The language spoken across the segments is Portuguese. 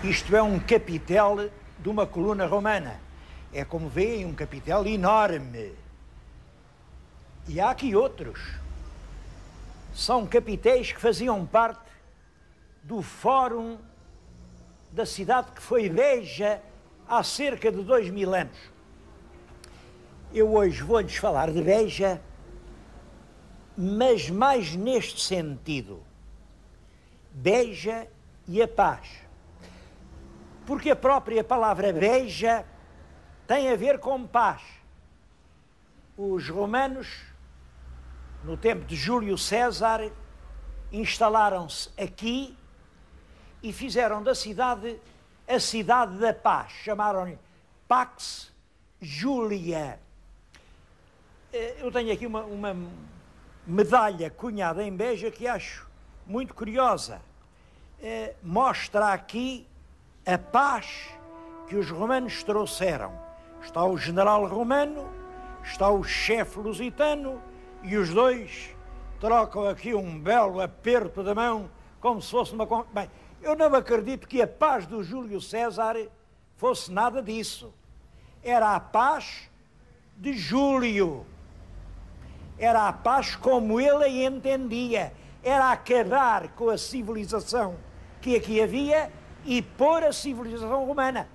Isto é um capitel de uma coluna romana. É, como veem, um capitel enorme. E há aqui outros. São capitéis que faziam parte do fórum da cidade que foi Beja há cerca de 2000 anos. Eu hoje vou-lhes falar de Beja, mas mais neste sentido. Beja e a paz. Porque a própria palavra Beja tem a ver com paz. Os romanos, no tempo de Júlio César, instalaram-se aqui e fizeram da cidade a cidade da paz. Chamaram-lhe Pax Julia. Eu tenho aqui uma medalha cunhada em Beja que acho muito curiosa. Mostra aqui a paz que os romanos trouxeram. Está o general romano, está o chefe lusitano e os dois trocam aqui um belo aperto da mão, como se fosse uma... Bem, eu não acredito que a paz do Júlio César fosse nada disso. Era a paz de Júlio. Era a paz como ele a entendia. Era acabar com a civilização que aqui havia e pôr a civilização romana.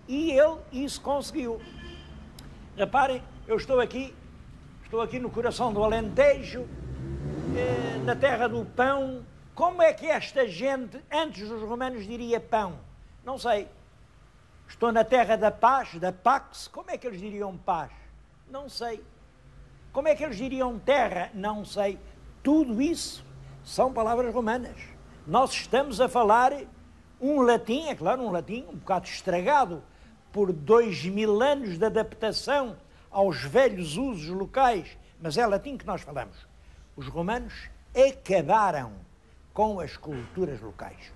E ele isso conseguiu. Reparem, eu estou aqui no coração do Alentejo, na terra do pão. Como é que esta gente, antes dos romanos, diria pão? Não sei. Estou na terra da paz, da Pax. Como é que eles diriam paz? Não sei. Como é que eles diriam terra? Não sei. Tudo isso são palavras romanas. Nós estamos a falar um latim, é claro, um latim um bocado estragado por 2000 anos de adaptação aos velhos usos locais, mas é latim que nós falamos. Os romanos acabaram com as culturas locais.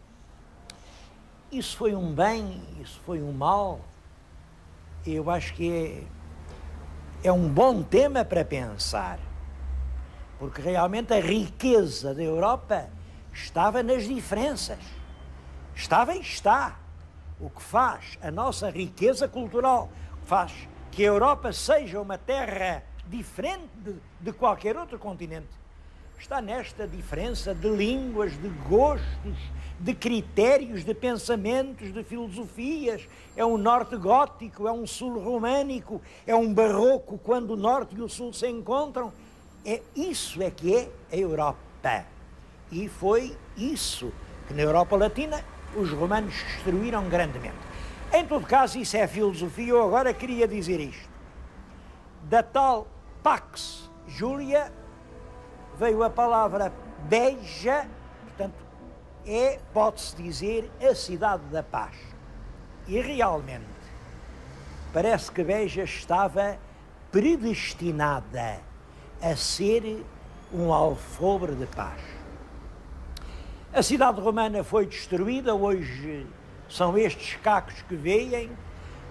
Isso foi um bem, isso foi um mal. Eu acho que é um bom tema para pensar, porque realmente a riqueza da Europa estava nas diferenças. Estava e está. O que faz a nossa riqueza cultural, faz que a Europa seja uma terra diferente de qualquer outro continente, está nesta diferença de línguas, de gostos, de critérios, de pensamentos, de filosofias. É um norte gótico, é um sul românico, é um barroco quando o norte e o sul se encontram. Isso é que é a Europa. E foi isso que na Europa Latina os romanos destruíram grandemente. Em todo caso, isso é filosofia. Eu agora queria dizer isto. Da tal Pax Julia veio a palavra Beja, portanto, pode-se dizer, a cidade da paz. E realmente, parece que Beja estava predestinada a ser um alfobre de paz. A cidade romana foi destruída, hoje são estes cacos que veem.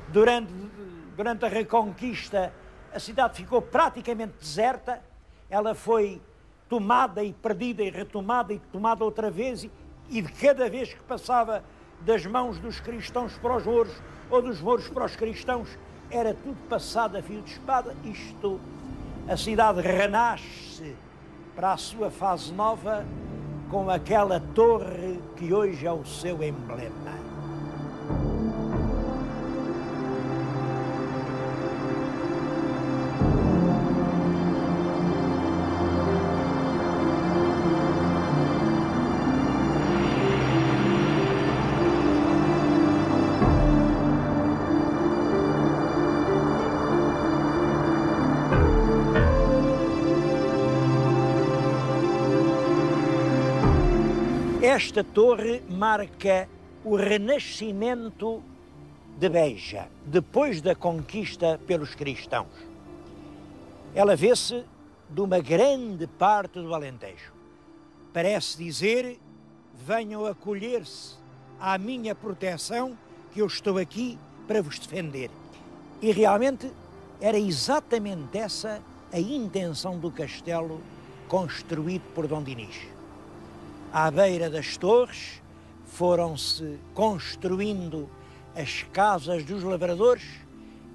Durante a Reconquista, a cidade ficou praticamente deserta, ela foi tomada e perdida e retomada e tomada outra vez, e de cada vez que passava das mãos dos cristãos para os mouros, ou dos mouros para os cristãos, era tudo passado a fio de espada. A cidade renasce para a sua fase nova com aquela torre que hoje é o seu emblema. Esta torre marca o renascimento de Beja, depois da conquista pelos cristãos. Ela vê-se de uma grande parte do Alentejo. Parece dizer: venham acolher-se à minha proteção, que eu estou aqui para vos defender. E realmente era exatamente essa a intenção do castelo construído por Dom Dinis. À beira das torres, foram-se construindo as casas dos lavradores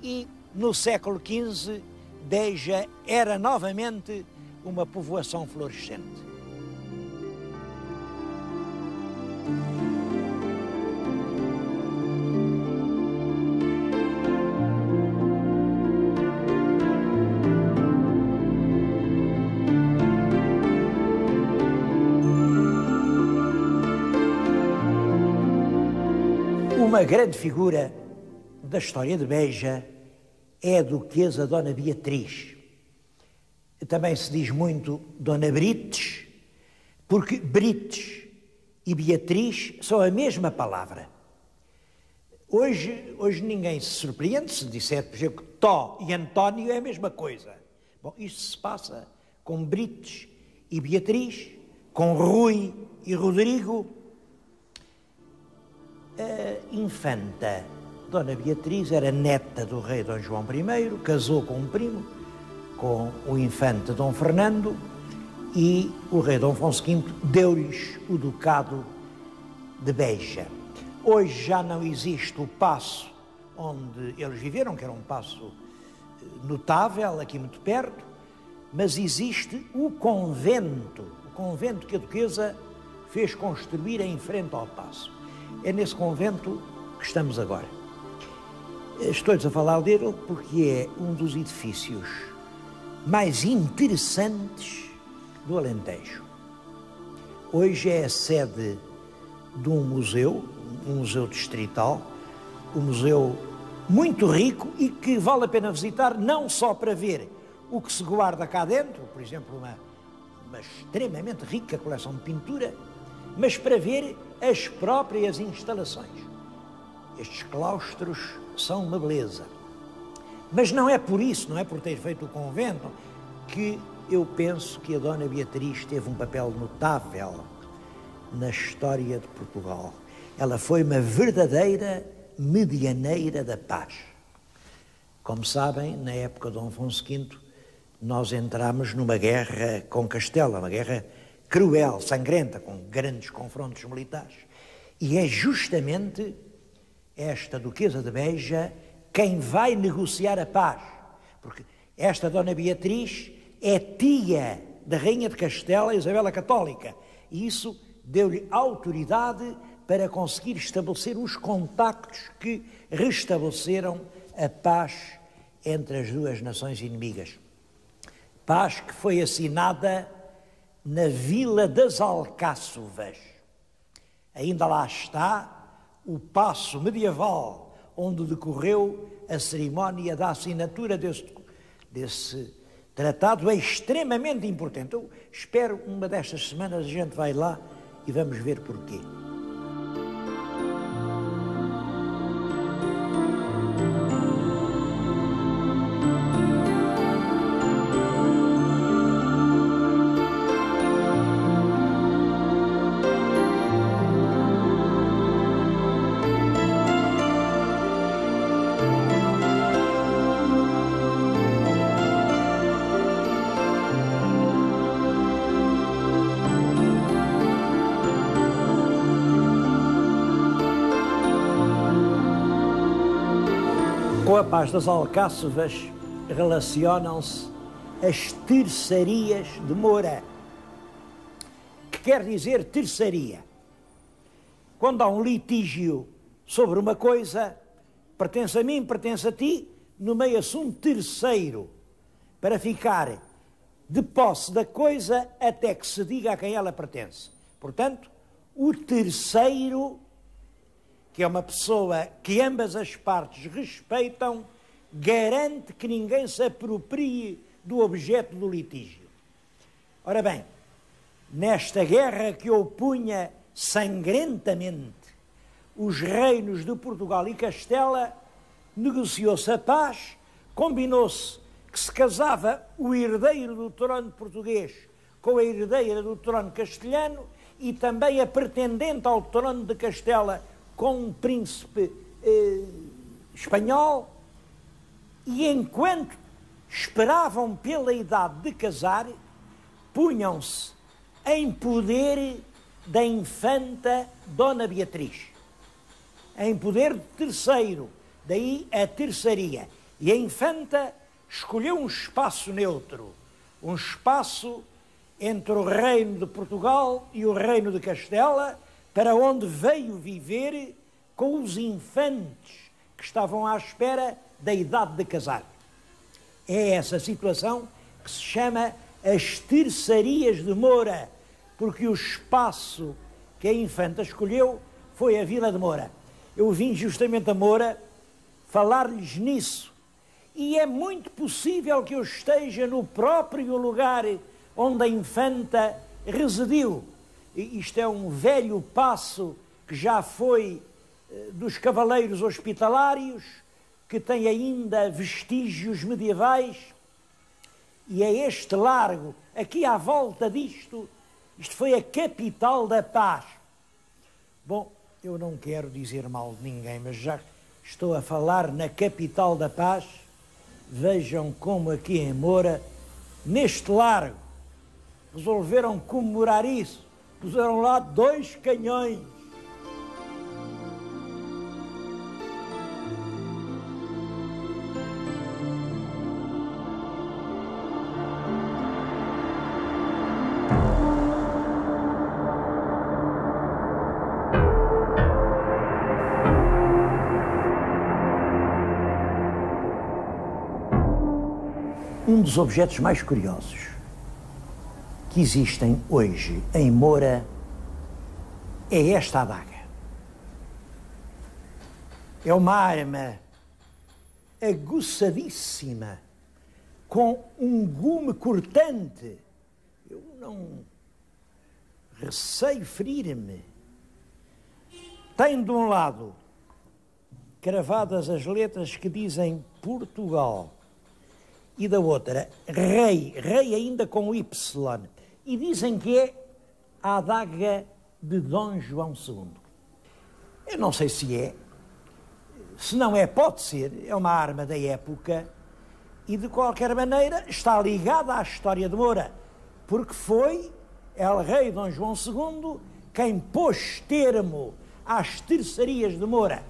e no século XV Beja era novamente uma povoação florescente. Uma grande figura da história de Beja é a duquesa Dona Beatriz. Também se diz muito Dona Brites, porque Brites e Beatriz são a mesma palavra. Hoje ninguém se surpreende se disser, por exemplo, que Tó e António é a mesma coisa. Bom, isto se passa com Brites e Beatriz, com Rui e Rodrigo. A infanta Dona Beatriz era neta do rei Dom João I, casou com um primo, com o infante Dom Fernando, e o rei Dom Afonso V deu-lhes o ducado de Beja. Hoje já não existe o paço onde eles viveram, que era um paço notável, aqui muito perto, mas existe o convento que a duquesa fez construir em frente ao paço. É nesse convento que estamos agora. Estou-lhes a falar dele porque é um dos edifícios mais interessantes do Alentejo. Hoje é a sede de um museu distrital, um museu muito rico e que vale a pena visitar, não só para ver o que se guarda cá dentro, por exemplo, uma extremamente rica coleção de pintura, mas para ver as próprias instalações. Estes claustros são uma beleza. Mas não é por isso, não é por ter feito o convento, que eu penso que a Dona Beatriz teve um papel notável na história de Portugal. Ela foi uma verdadeira medianeira da paz. Como sabem, na época de Dom Afonso V, nós entramos numa guerra com Castela, uma guerra cruel, sangrenta, com grandes confrontos militares. E é justamente esta duquesa de Beja quem vai negociar a paz, porque esta Dona Beatriz é tia da rainha de Castela, Isabel a Católica, e isso deu-lhe autoridade para conseguir estabelecer os contactos que restabeleceram a paz entre as duas nações inimigas. Paz que foi assinada na Vila das Alcáçovas. Ainda lá está o paço medieval onde decorreu a cerimónia da assinatura desse tratado. É extremamente importante. Eu espero uma destas semanas a gente vai lá e vamos ver porquê. Com a paz das Alcáçovas relacionam-se as terçarias de Moura, que quer dizer terçaria. Quando há um litígio sobre uma coisa, pertence a mim, pertence a ti, nomeia-se um terceiro para ficar de posse da coisa até que se diga a quem ela pertence. Portanto, o terceiro, que é uma pessoa que ambas as partes respeitam, garante que ninguém se aproprie do objeto do litígio. Ora bem, nesta guerra que opunha sangrentamente os reinos de Portugal e Castela, negociou-se a paz, combinou-se que se casava o herdeiro do trono português com a herdeira do trono castelhano e também a pretendente ao trono de Castela com um príncipe espanhol, e enquanto esperavam pela idade de casar, punham-se em poder da infanta Dona Beatriz, em poder de terceiro, daí a terçaria. E a infanta escolheu um espaço neutro, um espaço entre o reino de Portugal e o reino de Castela, para onde veio viver com os infantes que estavam à espera da idade de casar. É essa situação que se chama as terçarias de Moura, porque o espaço que a infanta escolheu foi a Vila de Moura. Eu vim justamente a Moura falar-lhes nisso, e é muito possível que eu esteja no próprio lugar onde a infanta residiu. Isto é um velho paço que já foi dos cavaleiros hospitalários, que tem ainda vestígios medievais, e é este largo, aqui à volta disto, isto foi a capital da paz. Bom, eu não quero dizer mal de ninguém, mas já estou a falar na capital da paz, vejam como aqui em Moura, neste largo, resolveram comemorar isso, puseram lá 2 canhões. Um dos objetos mais curiosos que existem hoje em Moura é esta adaga. É uma arma aguçadíssima, com um gume cortante. Eu não receio ferir-me. Tem de um lado cravadas as letras que dizem Portugal, e da outra, rei ainda com Y, e dizem que é a adaga de Dom João II. Eu não sei se é, se não é, pode ser, é uma arma da época, e de qualquer maneira está ligada à história de Moura, porque foi el rei Dom João II quem pôs termo às terçarias de Moura.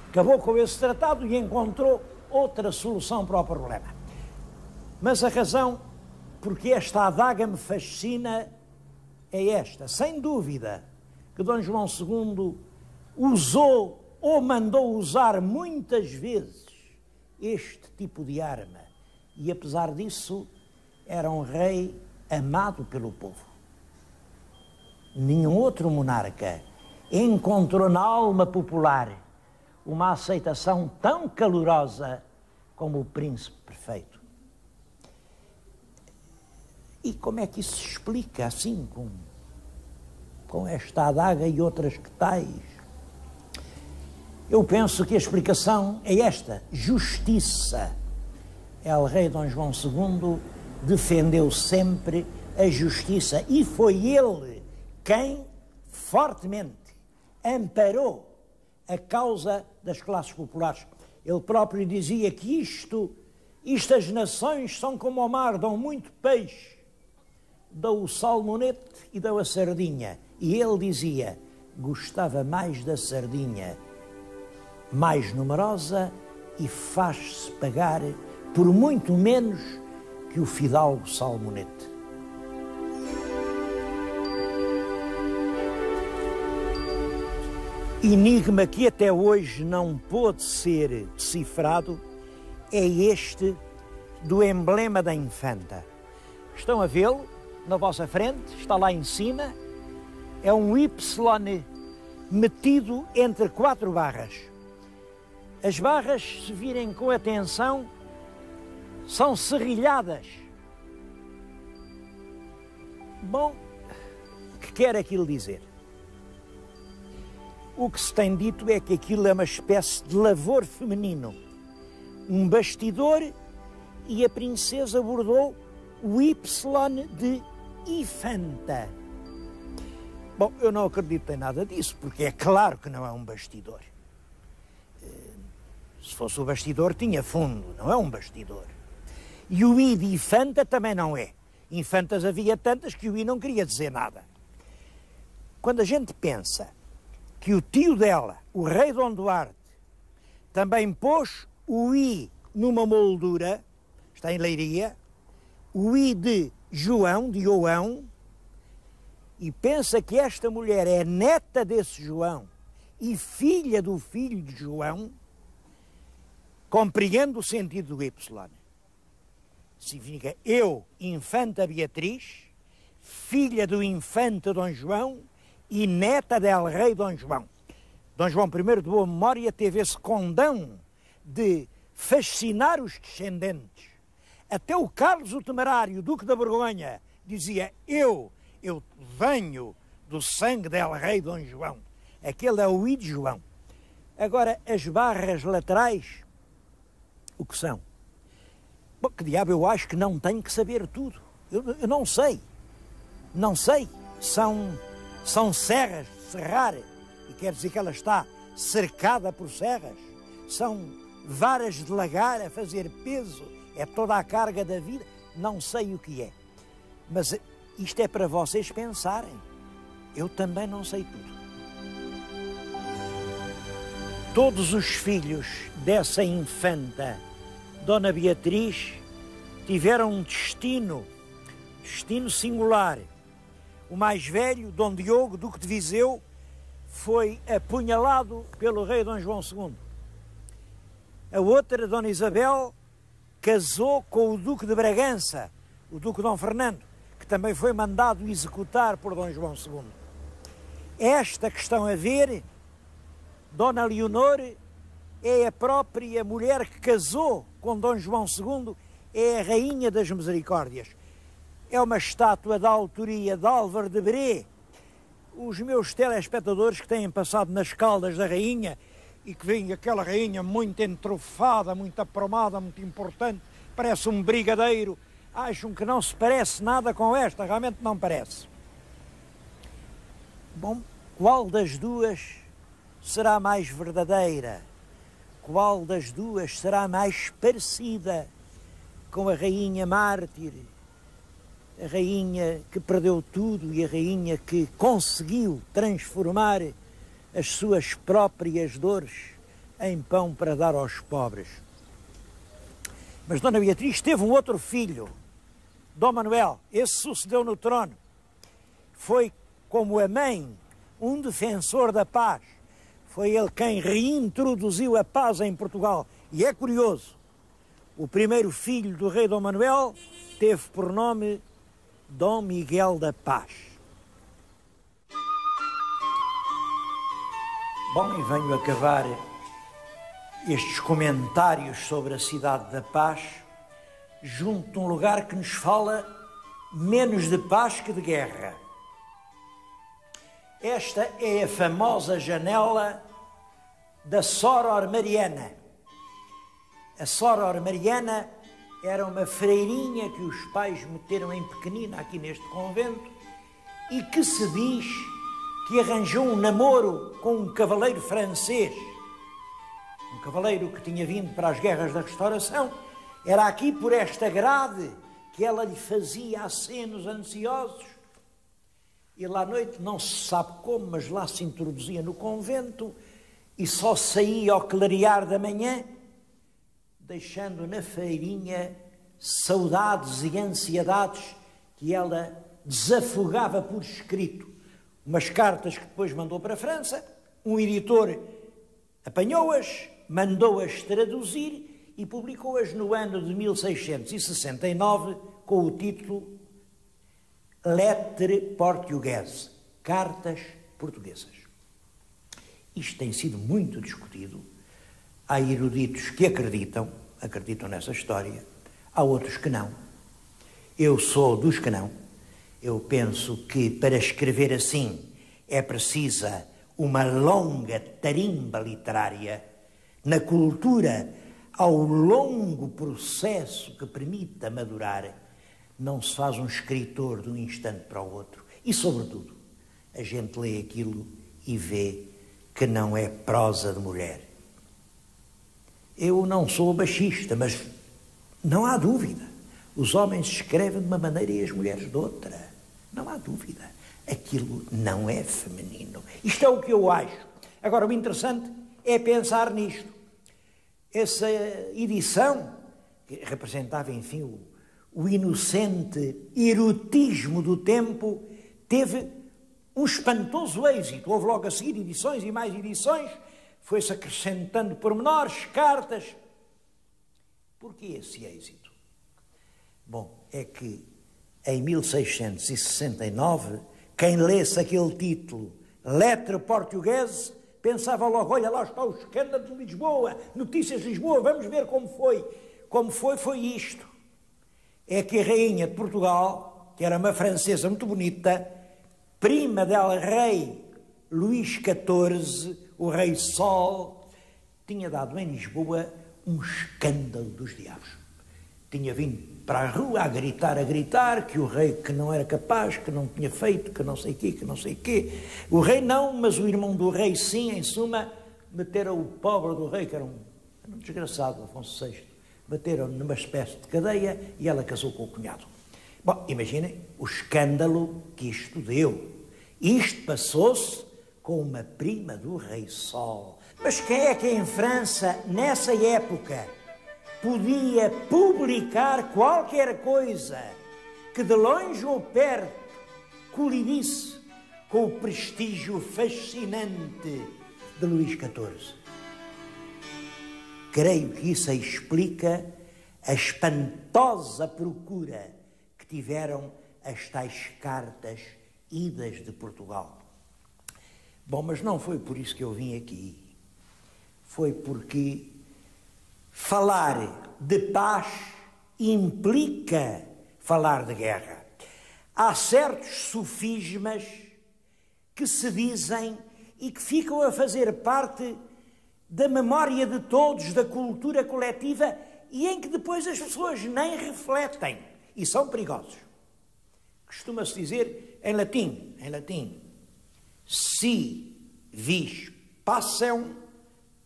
Acabou com esse tratado e encontrou outra solução para o problema. Mas a razão porque esta adaga me fascina é esta. Sem dúvida que Dom João II usou ou mandou usar muitas vezes este tipo de arma. E apesar disso, era um rei amado pelo povo. Nenhum outro monarca encontrou na alma popular uma aceitação tão calorosa como o príncipe perfeito. E como é que isso se explica assim, com esta adaga e outras que tais? Eu penso que a explicação é esta: justiça. El rei Dom João II defendeu sempre a justiça e foi ele quem fortemente amparou a causa das classes populares. Ele próprio dizia que as nações são como o mar, dão muito peixe, dão o salmonete e dão a sardinha. E ele dizia, gostava mais da sardinha, mais numerosa e faz-se pagar por muito menos que o fidalgo salmonete. Enigma que até hoje não pôde ser decifrado é este do emblema da infanta. Estão a vê-lo na vossa frente, está lá em cima, é um Y metido entre 4 barras. As barras, se virem com atenção, são serrilhadas. Bom, o que quer aquilo dizer? O que se tem dito é que aquilo é uma espécie de lavor feminino, um bastidor, e a princesa bordou o Y de infanta. Bom, eu não acredito em nada disso, porque é claro que não é um bastidor. Se fosse o bastidor, tinha fundo, não é um bastidor. E o I de infanta também não é. Infantas havia tantas que o I não queria dizer nada. quando a gente pensa que o tio dela, o rei Dom Duarte, também pôs o I numa moldura, está em Leiria, o I de João, de João, e pensa que esta mulher é neta desse João e filha do filho de João, compreende o sentido do Y. Significa eu, infanta Beatriz, filha do infante Dom João e neta del rei Dom João. Dom João I, de boa memória, teve esse condão de fascinar os descendentes. Até o Carlos o Temerário, Duque da Borgonha, dizia eu venho do sangue del rei Dom João. Aquele é o I de João. Agora, as barras laterais, o que são? Bom, que diabo, eu acho que não tenho que saber tudo. Eu não sei. Não sei. São serras de serrar, e quer dizer que ela está cercada por serras. São varas de lagar a fazer peso. É toda a carga da vida. Não sei o que é. Mas isto é para vocês pensarem. Eu também não sei tudo. Todos os filhos dessa infanta, Dona Beatriz, tiveram um destino singular. O mais velho, Dom Diogo, Duque de Viseu, foi apunhalado pelo rei Dom João II. A outra, Dona Isabel, casou com o Duque de Bragança, o Duque Dom Fernando, que também foi mandado executar por Dom João II. Esta que estão a ver, Dona Leonor, é a própria mulher que casou com Dom João II, é a Rainha das Misericórdias. É uma estátua da autoria de Álvaro de Bré. Os meus telespectadores que têm passado nas Caldas da Rainha e que veem aquela rainha muito entrofada, muito apromada, muito importante, parece um brigadeiro, acham que não se parece nada com esta, realmente não parece. Bom, qual das duas será mais verdadeira? Qual das duas será mais parecida com a rainha mártir, a rainha que perdeu tudo e a rainha que conseguiu transformar as suas próprias dores em pão para dar aos pobres? Mas Dona Beatriz teve um outro filho, Dom Manuel. Esse sucedeu no trono. Foi, como a mãe, um defensor da paz. Foi ele quem reintroduziu a paz em Portugal. E é curioso, o primeiro filho do rei Dom Manuel teve por nome Dom Miguel da Paz. Bom, e venho acabar estes comentários sobre a cidade da Paz junto de um lugar que nos fala menos de paz que de guerra. Esta é a famosa janela da Soror Mariana. A Soror Mariana era uma freirinha que os pais meteram em pequenina aqui neste convento e que se diz que arranjou um namoro com um cavaleiro francês. Um cavaleiro que tinha vindo para as guerras da Restauração. Era aqui por esta grade que ela lhe fazia acenos ansiosos. Ele à noite, não se sabe como, mas lá se introduzia no convento e só saía ao clarear da manhã, deixando na feirinha saudades e ansiedades que ela desafogava por escrito. Umas cartas que depois mandou para a França, um editor apanhou-as, mandou-as traduzir e publicou-as no ano de 1669 com o título Lettre Portuguese, Cartas Portuguesas. Isto tem sido muito discutido. Há eruditos que acreditam nessa história, há outros que não. Eu sou dos que não. Eu penso que para escrever assim é precisa uma longa tarimba literária. Na cultura, ao longo processo que permita madurar, não se faz um escritor de um instante para o outro. E, sobretudo, a gente lê aquilo e vê que não é prosa de mulher. Eu não sou machista, mas não há dúvida. Os homens escrevem de uma maneira e as mulheres de outra. Não há dúvida. aquilo não é feminino. Isto é o que eu acho. Agora, o interessante é pensar nisto. Essa edição, que representava, enfim, o inocente erotismo do tempo, teve um espantoso êxito. Houve logo a seguir edições e mais edições, foi-se acrescentando pormenores, cartas. Porquê esse êxito? Bom, é que em 1669, quem lesse aquele título, Letra Portuguesa, pensava logo, olha, lá está o escândalo de Lisboa, Notícias de Lisboa, vamos ver como foi. Como foi isto. É que a rainha de Portugal, que era uma francesa muito bonita, prima del rei Luís XIV, o rei Sol, tinha dado em Lisboa um escândalo dos diabos. Tinha vindo para a rua a gritar, que o rei que não era capaz, que não tinha feito, que não sei o quê, que não sei o quê. O rei não, mas o irmão do rei sim, em suma, meteram o pobre do rei, que era um desgraçado, Afonso VI, bateram numa espécie de cadeia e ela casou com o cunhado. Bom, imaginem o escândalo que isto deu. Isto passou-se com uma prima do rei Sol. Mas quem é que em França, nessa época, podia publicar qualquer coisa que de longe ou perto colidisse com o prestígio fascinante de Luís XIV? Creio que isso explica a espantosa procura que tiveram as tais cartas idas de Portugal. Bom, mas não foi por isso que eu vim aqui. Foi porque falar de paz implica falar de guerra. Há certos sofismas que se dizem e que ficam a fazer parte da memória de todos, da cultura coletiva, e em que depois as pessoas nem refletem, e são perigosos. Costuma-se dizer em latim, si vis pacem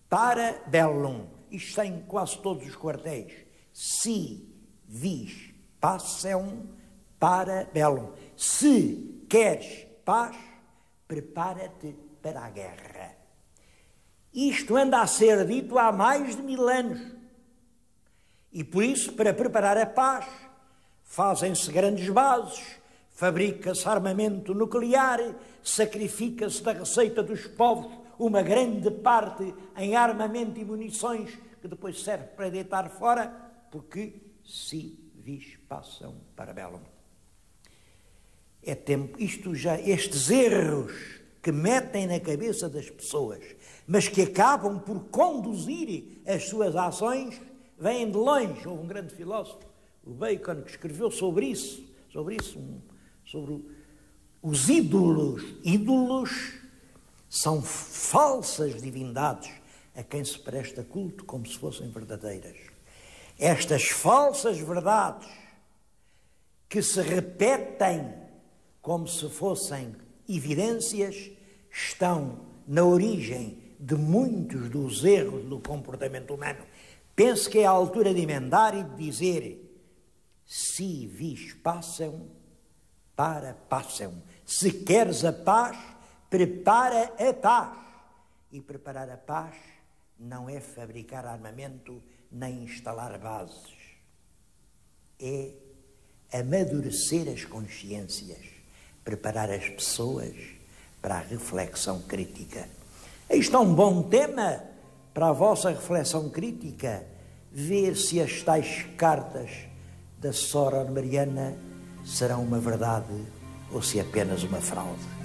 para bellum. Isto está em quase todos os quartéis. Si vis pacem para bellum. Se queres paz, prepara-te para a guerra. Isto anda a ser dito há mais de 1000 anos. E por isso, para preparar a paz, fazem-se grandes bases, fabrica-se armamento nuclear, sacrifica-se da receita dos povos uma grande parte em armamento e munições que depois serve para deitar fora, porque si vis pacem para bellum. É tempo, estes erros que metem na cabeça das pessoas, mas que acabam por conduzir as suas ações, vêm de longe. Houve um grande filósofo, o Bacon, que escreveu sobre isso, sobre os ídolos. Ídolos são falsas divindades a quem se presta culto como se fossem verdadeiras. Estas falsas verdades que se repetem como se fossem evidências estão na origem de muitos dos erros do comportamento humano. Penso que é a altura de emendar e de dizer: si vis pacem para pacem. Se queres a paz, prepara a paz. E preparar a paz não é fabricar armamento nem instalar bases. É amadurecer as consciências, preparar as pessoas para a reflexão crítica. Isto é um bom tema para a vossa reflexão crítica, ver se as tais cartas da Sra. Mariana serão uma verdade ou se apenas uma fraude.